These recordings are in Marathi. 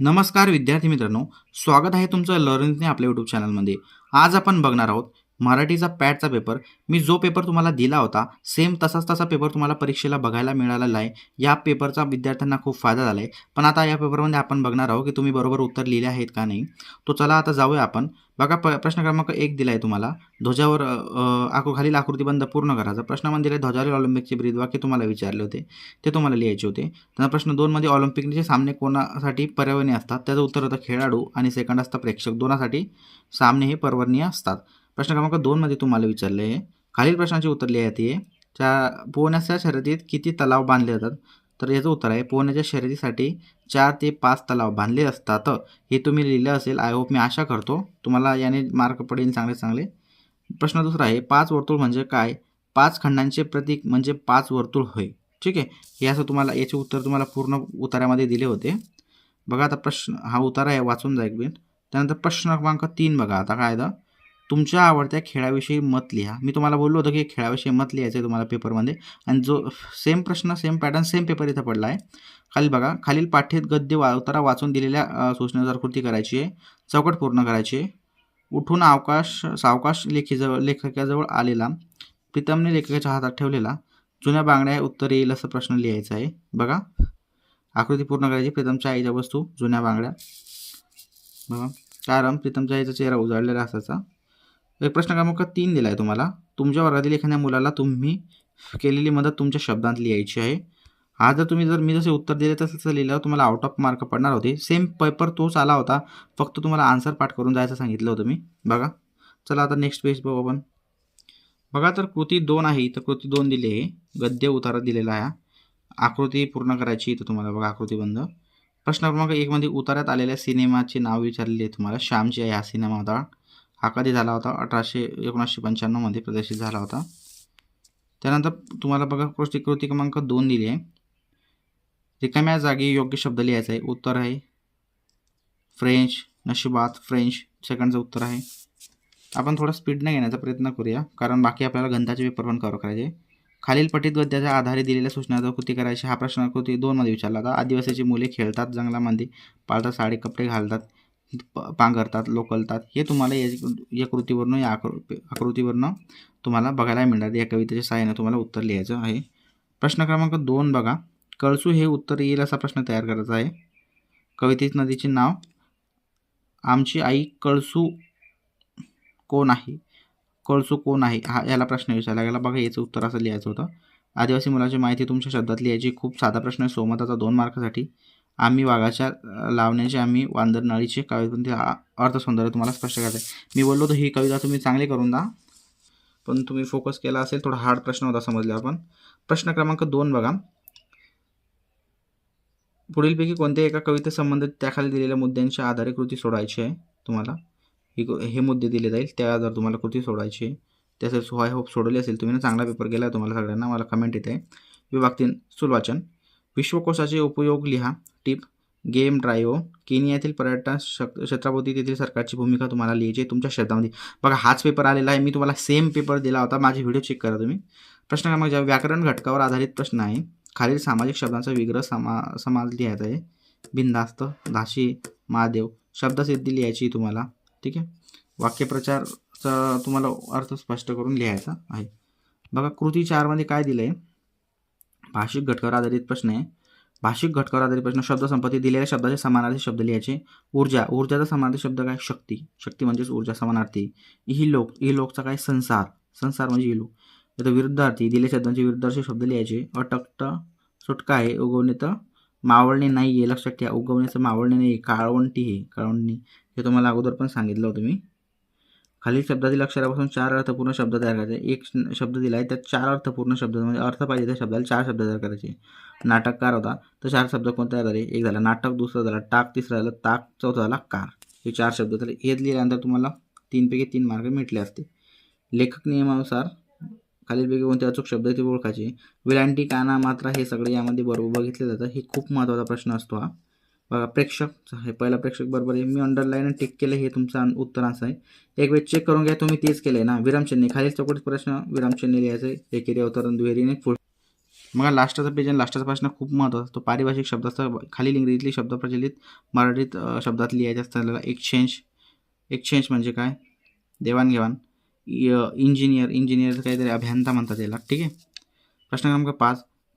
नमस्कार विद्यार्थी मित्रांनो, स्वागत आहे तुमचं लर्निंग आपल्या यूट्यूब चॅनलमध्ये. आज आपण बघणार आहोत मराठीचा पॅटचा पेपर. मी जो पेपर तुम्हाला दिला होता सेम तसा पेपर तुम्हाला परीक्षेला बघायला मिळालेला आहे. या पेपरचा विद्यार्थ्यांना खूप फायदा झाला आहे. पण आता या पेपरमध्ये आपण बघणार आहोत की तुम्ही बरोबर उत्तर लिहिले आहेत का नाही. तो चला आता जाऊया आपण. बघा प्रश्न क्रमांक 1 दिला आहे तुम्हाला. ध्वजावर खालील आकृतीबंध पूर्ण करायचा. प्रश्नामध्ये दिले ध्वजावरील ऑलिम्पिकचे ब्रीद वाक्य तुम्हाला विचारले होते, ते तुम्हाला लिहायचे होते. त्यानंतर प्रश्न 2 मध्ये ऑलिम्पिकचे सामने कोणासाठी पर्यावरणीय असतात, त्याचं उत्तर होतं खेळाडू आणि सेकंड असतं प्रेक्षक. दोनासाठी सामने हे पर्यावरणीय असतात. प्रश्न क्रमांक 2 मध्ये तुम्हाला विचारले आहे खालील प्रश्नाची उत्तर लिहायची आहे. पोहण्याच्या शर्यतीत किती तलाव बांधले जातात, तर याचं उत्तर आहे पोहण्याच्या शर्यतीसाठी 4 ते 5 तलाव बांधले असतात. हे तुम्ही लिहिलं असेल. आय होप, मी आशा करतो तुम्हाला याने मार्क पडेल चांगले. प्रश्न दुसरा आहे 5 वर्तुळ म्हणजे काय. 5 खंडांचे प्रतीक म्हणजे 5 वर्तुळ होय. ठीक आहे, हे असं तुम्हाला याचे उत्तर तुम्हाला पूर्ण उतार्यामध्ये दिले होते. बघा आता प्रश्न हा उतारा आहे, वाचून जा एक मिनिट. त्यानंतर प्रश्न क्रमांक 3 बघा. आता काय आहे, तुमच्या आवडत्या खेळाविषयी मत लिहा. मी तुम्हाला बोललो होतो की खेळाविषयी मत लिहायचं आहे तुम्हाला पेपरमध्ये, आणि जो सेम प्रश्न सेम पॅटर्न सेम पेपर इथं पडला आहे. खाली बघा, खालील पाठ्यात गद्य उतारा वाचून दिलेल्या सूचनेनुसार कृती करायची आहे. चौकट पूर्ण करायची आहे. उठून सावकाश लेखकाजवळ आलेला, प्रीतमने लेखकाच्या हातात ठेवलेला जुन्या बांगड्या उत्तर येईल असं प्रश्न लिहायचा आहे. बघा, आकृती पूर्ण करायची. प्रीतमच्या आईच्या वस्तू जुन्या बांगड्या. बघा, कारण प्रीतमच्या आईचा चेहरा उजाडलेला असायचा. एक प्रश्न क्रमांक 3 दिला आहे तुम्हाला. तुमच्या वर्गातील एखाद्या मुलाला तुम्ही केलेली मदत तुमच्या शब्दांत लिहायची आहे. हा जर मी जसे उत्तर दिले तसं लिहिलं तुम्हाला आउट ऑफ मार्क पडणार होते. सेम पेपर तोच आला होता, फक्त तुम्हाला आन्सर पाठ करून जायचं सांगितलं होतं मी. बघा, चला आता नेक्स्ट पेज बघू आपण. बघा, तर कृती 2 आहे. तर कृती 2 दिली आहे, गद्य उतारा दिलेला आहे. आकृती पूर्ण करायची इथं तुम्हाला. बघा, आकृतीबंध. प्रश्न क्रमांक 1 मध्ये उतार्यात आलेल्या सिनेमाचे नाव विचारलेले आहे तुम्हाला. श्यामची आई हा सिनेमा होता. हा कधी झाला होता, 1995 मध्ये प्रदर्शित झाला होता. त्यानंतर तुम्हाला बघा कृती क्रमांक 2 दिली आहे. रिकाम्या जागी योग्य शब्द लिहायचा आहे. उत्तर आहे फ्रेंच, नशिबात, फ्रेंच. सेकंडचं उत्तर आहे. आपण थोडा स्पीडने घेण्याचा प्रयत्न करूया, कारण बाकी आपल्याला गणिताचे पेपर पण कव्हर करायचे. खालील पठित गद्याच्या आधारे दिलेल्या सूचनांचा कृती करायची. हा प्रश्न कृती 2 मध्ये विचारला होता. आदिवासीची मुले खेळतात, जंगलामध्ये पाळतात, साडी कपडे घालतात, पांघरतात, लोकलतात. हे तुम्हाला या कृतीवरनं या आकृतीवरनं तुम्हाला बघायला मिळणार. या कवितेच्या सहाय्याने तुम्हाला उत्तर लिहायचं आहे. प्रश्न क्रमांक 2 बघा, कळसू हे उत्तर येईल असा प्रश्न तयार करायचा आहे. कवितेत नदीचे नाव. आमची आई कळसू कोण आहे, कळसू कोण आहे, हा याला प्रश्न विचारला गेला. बघा, याचं उत्तर असं लिहायचं होतं. आदिवासी मुलाची माहिती तुमच्या शब्दात लिहायची. खूप साधा प्रश्न आहे. सोमताचा 2 मार्कासाठी. आम्ही वाघाच्या लावण्याचे, आम्ही वांदर नळीचे. कवितेतील अर्थसौंदर्य तुम्हाला स्पष्ट करायचं आहे. मी बोललो तर ही कविता तुम्ही चांगली करून द्या, पण तुम्ही फोकस केला असेल. थोडा हार्ड प्रश्न होता समजला आपण. प्रश्न क्रमांक 2 बघा, पुढीलपैकी कोणत्या एका कविते संबंधित त्याखाली दिलेल्या मुद्द्यांच्या आधारे कृती सोडवायची आहे तुम्हाला. हे मुद्दे दिले जाईल, त्या आधारे तुम्हाला कृती सोडवायची आहे. त्यासाठी आय होप सोडवली असेल तुम्ही. चांगला पेपर गेला आहे तुम्हाला सगळ्यांना, मला कमेंट येते. विभाग 3 सुलवाचन. विश्वकोशाचे उपयोग लिहा. Tip, game drive. केनियातील पर्यटन क्षेत्राभोवती तेथील सरकारची भूमिका तुम्हाला लिहायची तुमच्या शब्दामध्ये. बघा, हाच पेपर आलेला आहे. मी तुम्हाला सेम पेपर दिला होता. माझे व्हिडिओ चेक करा तुम्ही. प्रश्न क्रमांक व्याकरण घटकावर आधारित प्रश्न आहे. खालील सामाजिक शब्दांचा विग्रह समाज लिहायचा आहे. बिनधास्त, धाशी, महादेव. शब्दसिद्धी लिहायची तुम्हाला. ठीक आहे. वाक्यप्रचारचा तुम्हाला अर्थ स्पष्ट करून लिहायचा आहे. बघा, कृती 4 मध्ये काय दिलं आहे. भाषिक घटकावर आधारित प्रश्न आहे. भाषिक घटकावर आधारित प्रश्न. शब्दसंपत्ती. दिलेल्या शब्दाचे समानार्थी शब्द लिहायचे. ऊर्जा. ऊर्जाचा समानार्थी शब्द काय, शक्ती. शक्ती म्हणजेच ऊर्जा, समानार्थी. इहलोक. इहलोकचा काय, संसार. संसार म्हणजे इहलोक. तर विरुद्धार्थी. दिलेल्या शब्दांचे विरुद्धार्थी शब्द लिहायचे. अटकट, सुटका आहे. उगवणे तर मावळणे नाही आहे. लक्षात ठेवा, उगवण्याचं मावळणे नाही, काळवंटी आहे, काळवंटी. हे तुम्हाला अगोदर पण सांगितलं होतं मी. खालील शब्दातील अक्षरापासून 4 अर्थपूर्ण शब्द तयार करायचे. एक शब्द दिला आहे, त्यात 4 अर्थपूर्ण शब्द, म्हणजे अर्थ पाहिजे त्या शब्दाला 4 शब्द तयार करायचे. नाटककार होता, तर 4 शब्द कोणते तयार झाले. एक झाला नाटक, दुसरा झाला टाक, तिसरा झाला ताक, चौथा झाला कार. हे 4 शब्द झाले. हे लिहिल्यानंतर तुम्हाला 3 पैकी 3 मार्क भेटले असते. लेखक नियमानुसार खालीलपैकी कोणते अचूक शब्द ते ओळखायचे. विलांटी, काना, मात्रा हे सगळे यामध्ये बरोबर बघितले जातं. हे खूप महत्त्वाचा प्रश्न असतो हा. बघा, प्रेक्षक. हे पहिला प्रेक्षक बरोबर आहे. मी अंडरलाईन टिक केलं, हे तुमचं उत्तरांचं आहे. एक वेळ चेक करून घ्या, तुम्ही तेच केलंय ना. विरामचिन्ह. खालील चौकटीत प्रश्न विरामचिन्ह लिहायचं आहे. एकेरी, अवतरण, दुहेरीने मग लास्टचा पेज आणि लास्टचा प्रश्न खूप महत्त्वाचा असतो. पारिभाषिक शब्दाचा खालील इंग्रजीतले शब्द प्रचलित मराठीत शब्दात लिहायचे असतात. त्याला एक्सचेंज म्हणजे काय? देवाणघेवाण. इंजिनियर काहीतरी अभियंता म्हणतात याला. ठीक आहे. प्रश्न क्रमांक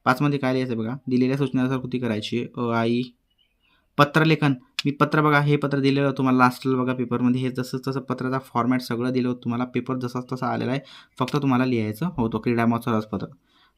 5मध्ये काय लिहायचं बघा. दिलेल्या सूचनेनुसार कृती करायची. आई. पत्रलेखन. मी पत्र बघा, हे पत्र दिलेलं तुम्हाला लास्टला बघा पेपरमध्ये. हे जसं तसं पत्राचा फॉर्मॅट सगळं दिलं होतं तुम्हाला. पेपर जसाच तसा आलेला आहे, फक्त तुम्हाला लिहायचं होतं. क्रीडा महोत्सव रसपत्र.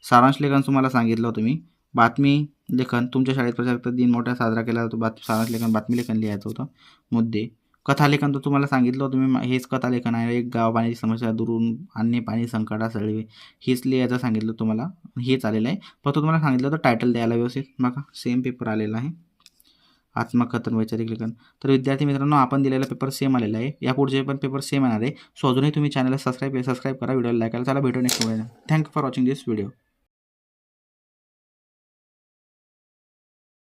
सारांश लेखन तुम्हाला सांगितलं होतं मी. बातमी लेखन. तुमच्या शाळेत प्रजासत्ताक दिन मोठ्या साजरा केला जातो. सारांश लेखन, बातमी लेखन लिहायचं होतं. मुद्दे. कथालेखन तर तुम्हाला सांगितलं होतं मी, हेच कथालेखन आहे. एक गाव पाण्याची समस्या दुरून आणणे, पाणी संकटात सळवे, हेच लिहायचं सांगितलं तुम्हाला. हेच आलेलं आहे. फक्त तुम्हाला सांगितलं होतं टायटल द्यायला व्यवस्थित. बघा सेम पेपर आलेला आहे. आत्मकथन, वैचारिक लेखन. तर विद्यार्थी मित्रांनो, आपण दिलेला पेपर सेम आलेला आहे. यापुढचे पण पेपर सेम येणार आहे. सो अजूनही तुम्ही चॅनलला सबस्क्राईब करा, व्हिडिओला लाईक करा. चला भेटू next video. Thank you for watching this video.